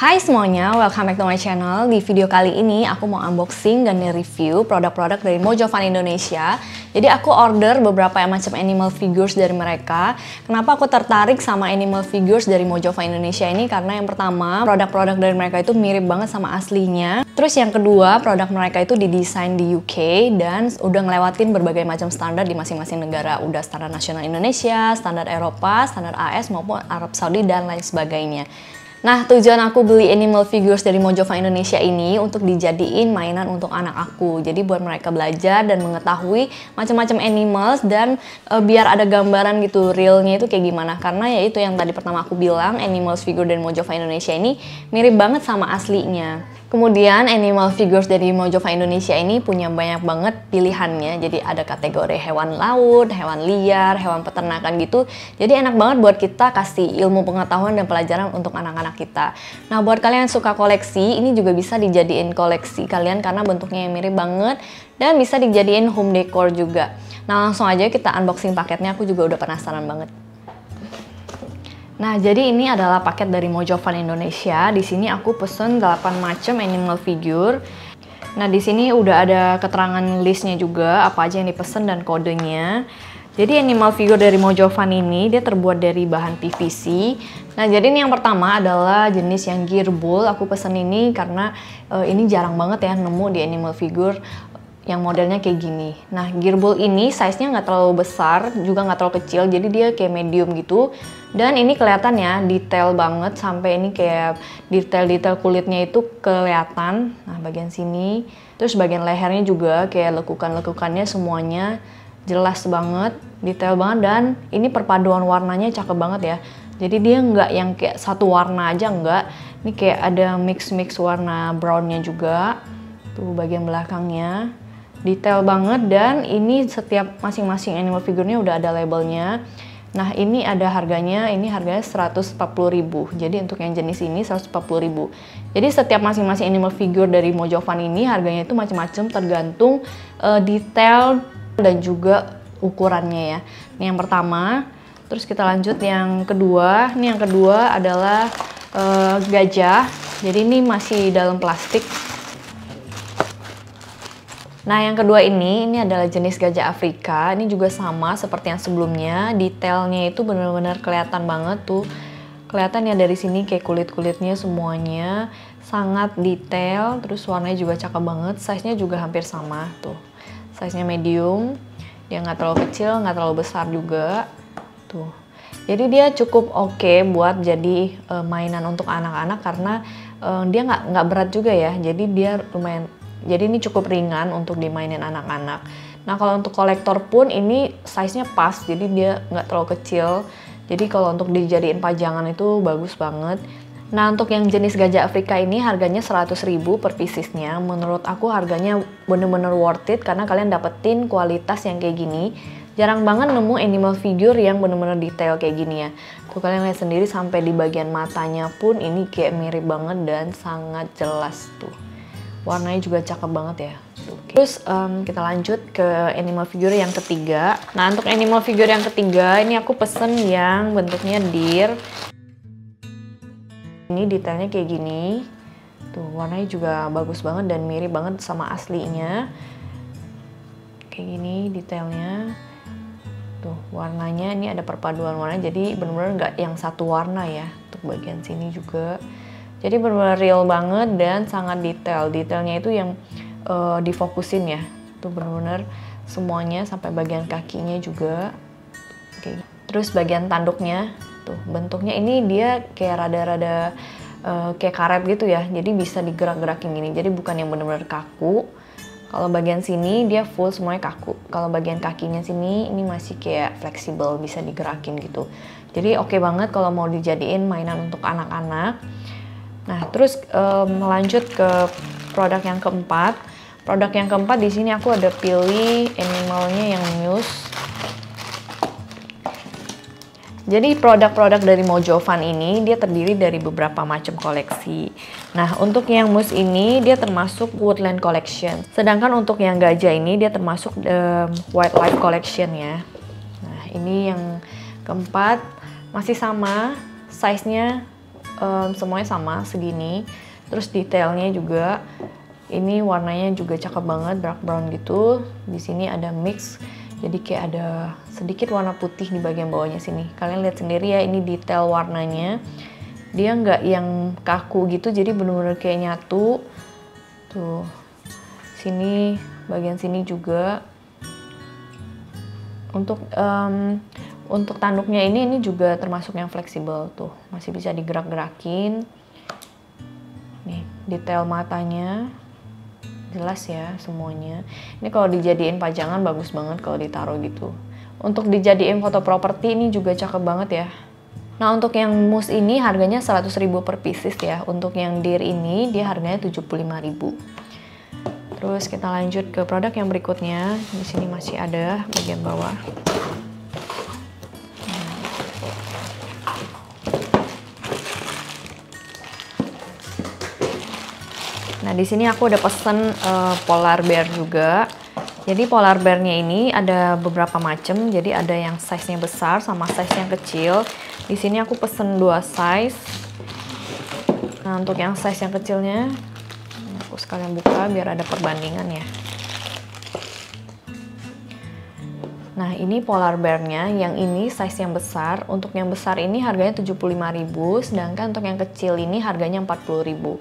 Hai semuanya, welcome back to my channel. Di video kali ini aku mau unboxing dan review produk-produk dari Mojofun Indonesia. Jadi aku order beberapa macam animal figures dari mereka. Kenapa aku tertarik sama animal figures dari Mojofun Indonesia ini? Karena yang pertama, produk-produk dari mereka itu mirip banget sama aslinya. Terus yang kedua, produk mereka itu didesain di UK dan udah ngelewatin berbagai macam standar di masing-masing negara. Udah standar nasional Indonesia, standar Eropa, standar AS maupun Arab Saudi dan lain sebagainya. Nah, tujuan aku beli animal figures dari Mojofun Indonesia ini untuk dijadiin mainan untuk anak aku. Jadi buat mereka belajar dan mengetahui macam-macam animals dan biar ada gambaran gitu realnya itu kayak gimana. Karena ya itu yang tadi pertama aku bilang, animal figure dari Mojofun Indonesia ini mirip banget sama aslinya. Kemudian animal figures dari Mojofun Indonesia ini punya banyak banget pilihannya. Jadi ada kategori hewan laut, hewan liar, hewan peternakan gitu. Jadi enak banget buat kita kasih ilmu pengetahuan dan pelajaran untuk anak-anak kita. Nah, buat kalian yang suka koleksi, ini juga bisa dijadiin koleksi kalian karena bentuknya yang mirip banget dan bisa dijadiin home decor juga. Nah, langsung aja kita unboxing paketnya, aku juga udah penasaran banget. Nah, jadi ini adalah paket dari Mojofun Indonesia. Di sini aku pesen 8 macam animal figure. Nah, di sini udah ada keterangan listnya juga, apa aja yang dipesan dan kodenya. Jadi animal figure dari Mojofun ini dia terbuat dari bahan PVC. Nah, jadi ini yang pertama adalah jenis yang gearbowl. Aku pesen ini karena ini jarang banget ya nemu di animal figure yang modelnya kayak gini. Nah, gearbowl ini size-nya nggak terlalu besar, juga nggak terlalu kecil, jadi dia kayak medium gitu. Dan ini kelihatan ya, detail banget, sampai ini kayak detail-detail kulitnya itu kelihatan. Nah, bagian sini, terus bagian lehernya juga kayak lekukan-lekukannya semuanya jelas banget, detail banget, dan ini perpaduan warnanya cakep banget ya. Jadi dia nggak yang kayak satu warna aja, nggak. Ini kayak ada mix-mix warna brownnya juga. Tuh bagian belakangnya. Detail banget, dan ini setiap masing-masing animal figurnya udah ada labelnya. Nah, ini ada harganya, ini harganya 140.000. Jadi untuk yang jenis ini 140.000. Jadi setiap masing-masing animal figure dari Mojofun ini harganya itu macam-macam tergantung detail dan juga ukurannya ya. Ini yang pertama. Terus kita lanjut yang kedua. Ini yang kedua adalah gajah. Jadi ini masih dalam plastik. Nah, yang kedua ini adalah jenis gajah Afrika. Ini juga sama seperti yang sebelumnya. Detailnya itu benar-benar kelihatan banget tuh. Kelihatan ya dari sini kayak kulit-kulitnya semuanya sangat detail. Terus warnanya juga cakep banget. Size-nya juga hampir sama tuh. Size-nya medium. Dia nggak terlalu kecil, nggak terlalu besar juga. Tuh. Jadi dia cukup oke buat jadi mainan untuk anak-anak karena dia nggak berat juga ya. Jadi dia lumayan. Jadi ini cukup ringan untuk dimainin anak-anak. Nah, kalau untuk kolektor pun ini size-nya pas, jadi dia nggak terlalu kecil. Jadi kalau untuk dijadiin pajangan itu bagus banget. Nah, untuk yang jenis gajah Afrika ini harganya 100.000 per piecesnya. Menurut aku harganya bener-bener worth it karena kalian dapetin kualitas yang kayak gini. Jarang banget nemu animal figure yang bener-bener detail kayak gini ya. Tuh kalian lihat sendiri sampai di bagian matanya pun ini kayak mirip banget dan sangat jelas tuh. Warnanya juga cakep banget ya. Terus kita lanjut ke animal figure yang ketiga. Nah, untuk animal figure yang ketiga ini aku pesen yang bentuknya deer. Ini detailnya kayak gini. Tuh warnanya juga bagus banget dan mirip banget sama aslinya. Kayak gini detailnya. Tuh warnanya ini ada perpaduan warna, jadi benar-benar nggak yang satu warna ya. Untuk bagian sini juga. Jadi benar-benar real banget dan sangat detail. Detailnya itu yang difokusin ya. Tuh benar-benar semuanya sampai bagian kakinya juga. Oke. Terus bagian tanduknya, tuh bentuknya ini dia kayak rada-rada kayak karet gitu ya. Jadi bisa digerak-gerakin gini. Jadi bukan yang benar-benar kaku. Kalau bagian sini dia full semuanya kaku. Kalau bagian kakinya sini ini masih kayak fleksibel, bisa digerakin gitu. Jadi oke banget kalau mau dijadiin mainan untuk anak-anak. Nah, terus melanjut ke produk yang keempat. Produk yang keempat di sini aku ada pilih animalnya yang Muse. Jadi produk-produk dari Mojofun ini dia terdiri dari beberapa macam koleksi. Nah, untuk yang Muse ini dia termasuk Woodland Collection. Sedangkan untuk yang gajah ini dia termasuk Wildlife Collection ya. Nah, ini yang keempat masih sama, size-nya semuanya sama segini. Terus detailnya juga, ini warnanya juga cakep banget, dark brown gitu. Di sini ada mix, jadi kayak ada sedikit warna putih di bagian bawahnya sini. Kalian lihat sendiri ya, ini detail warnanya. Dia nggak yang kaku gitu, jadi bener-bener kayak nyatu. Tuh, sini bagian sini juga. Untuk tanduknya ini juga termasuk yang fleksibel tuh, masih bisa digerak-gerakin. Nih, detail matanya jelas ya semuanya. Ini kalau dijadiin pajangan bagus banget kalau ditaruh gitu. Untuk dijadiin foto properti ini juga cakep banget ya. Nah, untuk yang mousse ini harganya 100.000 per pieces ya. Untuk yang deer ini dia harganya 75.000. Terus kita lanjut ke produk yang berikutnya. Di sini masih ada bagian bawah. Nah, di sini aku udah pesen polar bear juga. Jadi polar bear-nya ini ada beberapa macam. Jadi ada yang size-nya besar sama size yang kecil. Di sini aku pesen 2 size. Nah, untuk yang size yang kecilnya, aku sekalian buka biar ada perbandingan ya. Nah, ini polar bear-nya, yang ini size yang besar. Untuk yang besar ini harganya 75.000, sedangkan untuk yang kecil ini harganya 40.000.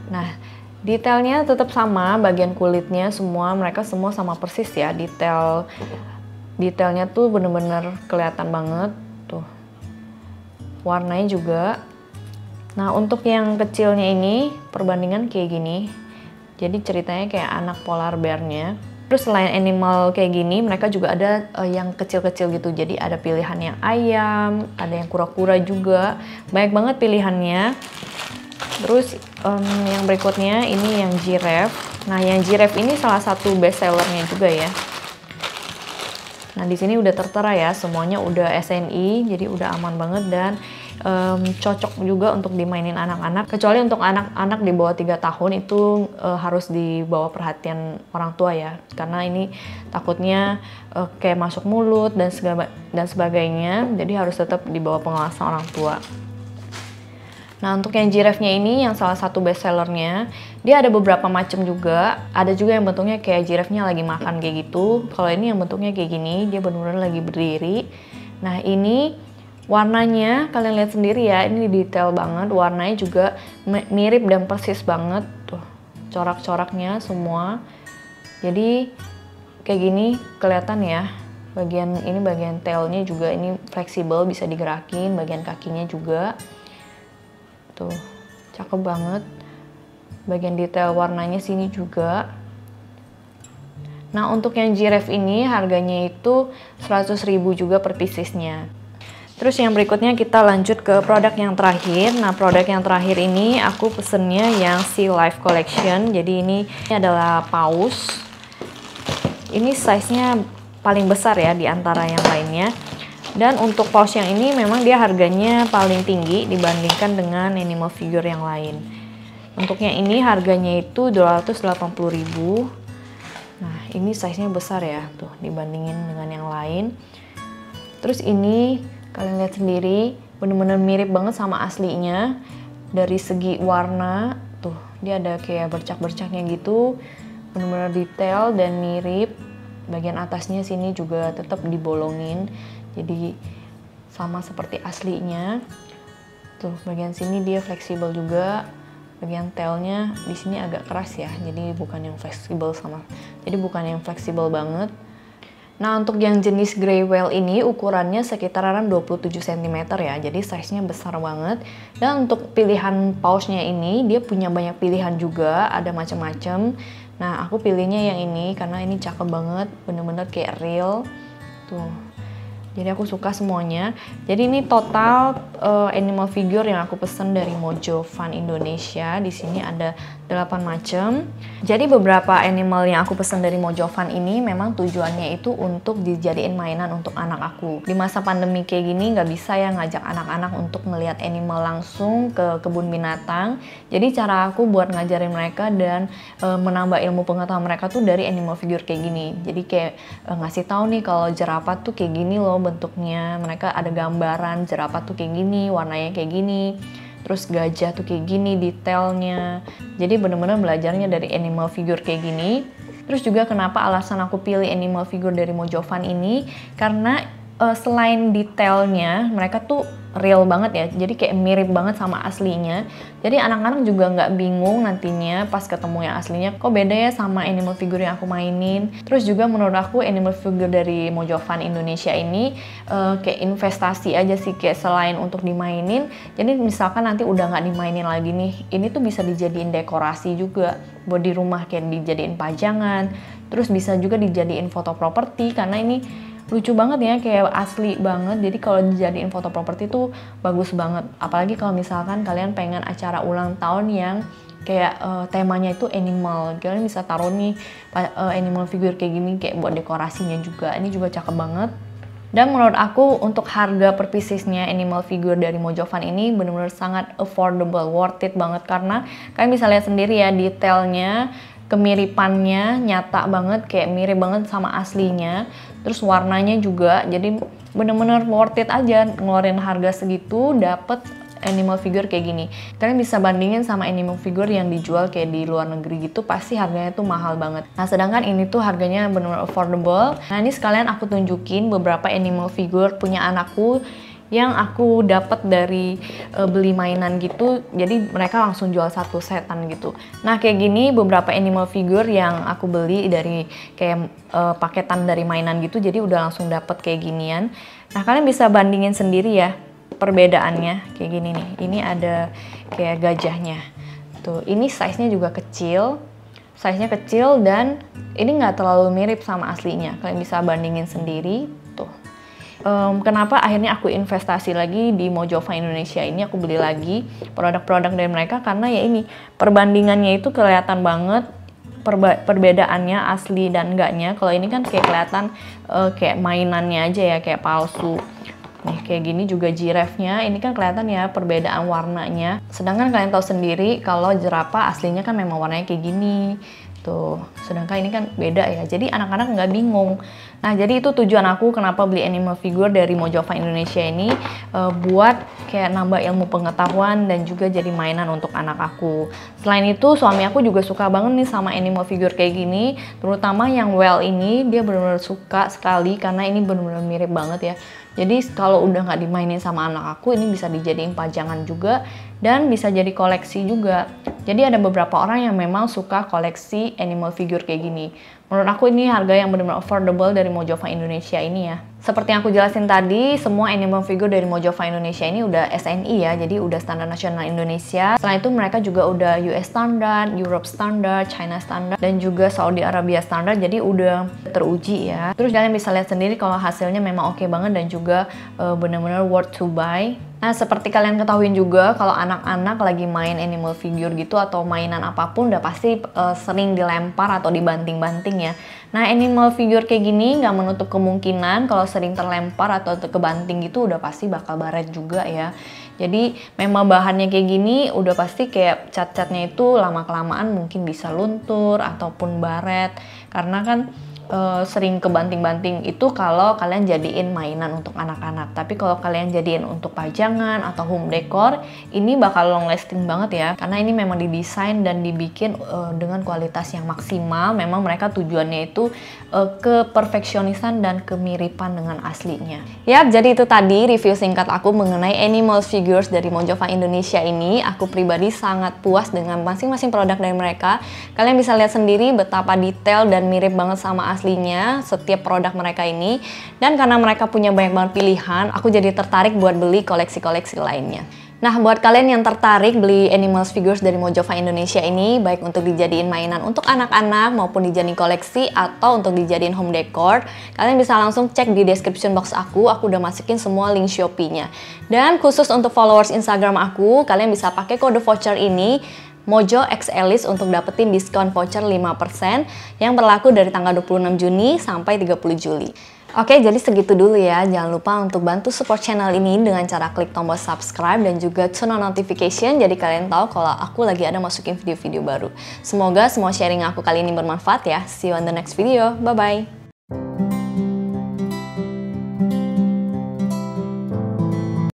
Nah, detailnya tetap sama, bagian kulitnya mereka semua sama persis ya. Detailnya tuh bener-bener kelihatan banget tuh. Warnanya juga. Nah, untuk yang kecilnya ini perbandingan kayak gini. Jadi ceritanya kayak anak polar bear-nya. Terus selain animal kayak gini, mereka juga ada yang kecil-kecil gitu. Jadi ada pilihan yang ayam, ada yang kura-kura juga. Banyak banget pilihannya. Terus yang berikutnya ini yang giraffe. Nah, yang giraffe ini salah satu best sellernya juga ya. Nah, di sini udah tertera ya, semuanya udah SNI, jadi udah aman banget dan cocok juga untuk dimainin anak-anak. Kecuali untuk anak-anak di bawah 3 tahun itu harus dibawa perhatian orang tua ya, karena ini takutnya kayak masuk mulut dan sebagainya, jadi harus tetap dibawa pengawasan orang tua. Nah, untuk yang giraffe-nya ini yang salah satu best sellernya, dia ada beberapa macam juga. Ada juga yang bentuknya kayak giraffe-nya lagi makan kayak gitu. Kalau ini yang bentuknya kayak gini, dia benar-benar lagi berdiri. Nah, ini warnanya kalian lihat sendiri ya, ini detail banget. Warnanya juga mirip dan persis banget. Tuh, corak-coraknya semua. Jadi kayak gini kelihatan ya. Bagian tailnya juga ini fleksibel, bisa digerakin. Bagian kakinya juga. Tuh, cakep banget. Bagian detail warnanya sini juga. Nah, untuk yang giraffe ini harganya itu 100.000 juga per piecesnya. Terus yang berikutnya kita lanjut ke produk yang terakhir. Nah, produk yang terakhir ini aku pesennya yang Sea Life Collection. Jadi ini adalah paus. Ini size-nya paling besar ya di antara yang lainnya. Dan untuk paus yang ini memang dia harganya paling tinggi dibandingkan dengan animal figure yang lain. Untuknya ini harganya itu 280.000. Nah, ini size-nya besar ya, tuh dibandingin dengan yang lain. Terus ini kalian lihat sendiri, bener-bener mirip banget sama aslinya. Dari segi warna, tuh dia ada kayak bercak-bercaknya gitu. Bener-bener detail dan mirip. Bagian atasnya sini juga tetap dibolongin. Jadi sama seperti aslinya. Tuh, bagian sini dia fleksibel juga. Bagian tailnya di sini agak keras ya. Jadi bukan yang fleksibel banget. Nah, untuk yang jenis grey whale ini ukurannya sekitaran 27 cm ya. Jadi size-nya besar banget. Dan untuk pilihan pausnya ini dia punya banyak pilihan juga, ada macam-macam. Nah, aku pilihnya yang ini karena ini cakep banget, bener-bener kayak real. Tuh. Jadi aku suka semuanya. Jadi ini total animal figure yang aku pesen dari Mojo Fun Indonesia. Di sini ada 8 macam. Jadi beberapa animal yang aku pesen dari Mojo Fun ini memang tujuannya itu untuk dijadiin mainan untuk anak aku. Di masa pandemi kayak gini nggak bisa ya ngajak anak-anak untuk melihat animal langsung ke kebun binatang. Jadi cara aku buat ngajarin mereka dan menambah ilmu pengetahuan mereka tuh dari animal figure kayak gini. Jadi kayak ngasih tahu nih kalau jerapah tuh kayak gini loh bentuknya. Mereka ada gambaran jerapah tuh kayak gini, warnanya kayak gini. terus gajah tuh kayak gini detailnya. Jadi bener-bener belajarnya dari animal figure kayak gini. Terus juga kenapa alasan aku pilih animal figure dari Mojovan ini, karena selain detailnya mereka tuh real banget ya, jadi kayak mirip banget sama aslinya. Jadi anak-anak juga nggak bingung nantinya pas ketemu yang aslinya, kok beda ya sama animal figure yang aku mainin. Terus juga menurut aku animal figure dari Mojovan Indonesia ini kayak investasi aja sih, kayak selain untuk dimainin, jadi misalkan nanti udah nggak dimainin lagi nih, ini tuh bisa dijadiin dekorasi juga buat di rumah, kayak dijadiin pajangan, terus bisa juga dijadiin foto properti karena ini lucu banget ya, kayak asli banget. Jadi kalau dijadiin foto properti tuh bagus banget. Apalagi kalau misalkan kalian pengen acara ulang tahun yang kayak temanya itu animal, kalian bisa taruh nih animal figure kayak gini kayak buat dekorasinya juga. Ini juga cakep banget. Dan menurut aku untuk harga per piecesnya animal figure dari Mojovan ini benar-benar sangat affordable, worth it banget, karena kalian bisa lihat sendiri ya detailnya, kemiripannya nyata banget, kayak mirip banget sama aslinya. Terus warnanya juga, jadi bener-bener worth it aja ngeluarin harga segitu dapet animal figure kayak gini. Kalian bisa bandingin sama animal figure yang dijual kayak di luar negeri gitu, pasti harganya tuh mahal banget. Nah sedangkan ini tuh harganya bener-bener affordable. Nah ini sekalian aku tunjukin beberapa animal figure punya anakku yang aku dapat dari beli mainan gitu, jadi mereka langsung jual satu setan gitu. Nah kayak gini beberapa animal figure yang aku beli dari kayak paketan dari mainan gitu, jadi udah langsung dapat kayak ginian. Nah kalian bisa bandingin sendiri ya perbedaannya kayak gini nih. Ini ada kayak gajahnya tuh, ini size-nya juga kecil, dan ini nggak terlalu mirip sama aslinya. Kalian bisa bandingin sendiri tuh. Kenapa akhirnya aku investasi lagi di Mojovan Indonesia ini, aku beli lagi produk-produk dari mereka karena ya ini perbandingannya itu kelihatan banget perbedaannya asli dan enggaknya. Kalau ini kan kayak kelihatan kayak mainannya aja ya, kayak palsu. Nih kayak gini juga giraffe-nya, ini kan kelihatan ya perbedaan warnanya. Sedangkan kalian tahu sendiri kalau jerapah aslinya kan memang warnanya kayak gini. Tuh, sedangkan ini kan beda ya, jadi anak-anak nggak bingung. Nah, jadi itu tujuan aku kenapa beli animal figure dari Mojovan Indonesia ini, buat kayak nambah ilmu pengetahuan dan juga jadi mainan untuk anak aku. Selain itu, suami aku juga suka banget nih sama animal figure kayak gini, terutama yang Well ini, dia benar-benar suka sekali karena ini benar-benar mirip banget ya. Jadi kalau udah nggak dimainin sama anak aku, ini bisa dijadiin pajangan juga dan bisa jadi koleksi juga. Jadi ada beberapa orang yang memang suka koleksi animal figure kayak gini. Menurut aku ini harga yang benar-benar affordable dari Mojovan Indonesia ini ya. Seperti yang aku jelasin tadi, semua animal figure dari Mojovan Indonesia ini udah SNI ya, jadi udah standar nasional Indonesia. Selain itu mereka juga udah US standard, Europe standard, China standard, dan juga Saudi Arabia standard, jadi udah teruji ya. Terus kalian bisa lihat sendiri kalau hasilnya memang oke banget dan juga benar-benar worth to buy. Nah, seperti kalian ketahuin juga, kalau anak-anak lagi main animal figure gitu atau mainan apapun udah pasti sering dilempar atau dibanting-banting ya. Nah, animal figure kayak gini nggak menutup kemungkinan kalau sering terlempar atau kebanting gitu udah pasti bakal baret juga ya. Jadi memang bahannya kayak gini udah pasti kayak cat-catnya itu lama-kelamaan mungkin bisa luntur ataupun baret. Karena kan sering kebanting-banting itu kalau kalian jadiin mainan untuk anak-anak. Tapi kalau kalian jadiin untuk pajangan atau home decor, ini bakal long lasting banget ya. Karena ini memang didesain dan dibikin dengan kualitas yang maksimal. Memang mereka tujuannya itu keperfeksionisan dan kemiripan dengan aslinya. Yap, jadi itu tadi review singkat aku mengenai animal figures dari Mojovan Indonesia ini. Aku pribadi sangat puas dengan masing-masing produk dari mereka. Kalian bisa lihat sendiri betapa detail dan mirip banget sama aslinya setiap produk mereka ini. Dan karena mereka punya banyak banget pilihan, aku jadi tertarik buat beli koleksi-koleksi lainnya. Nah, buat kalian yang tertarik beli animal figures dari Mojovan Indonesia ini, baik untuk dijadiin mainan untuk anak-anak maupun dijadiin koleksi atau untuk dijadiin home decor, kalian bisa langsung cek di description box aku udah masukin semua link Shopee-nya. Dan khusus untuk followers Instagram aku, kalian bisa pakai kode voucher ini, Mojo X Elis, untuk dapetin diskon voucher 5% yang berlaku dari tanggal 26 Juni sampai 30 Juli. Oke, jadi segitu dulu ya. Jangan lupa untuk bantu support channel ini dengan cara klik tombol subscribe dan juga turn on notification, jadi kalian tahu kalau aku lagi ada masukin video-video baru. Semoga semua sharing aku kali ini bermanfaat ya. See you on the next video. Bye-bye.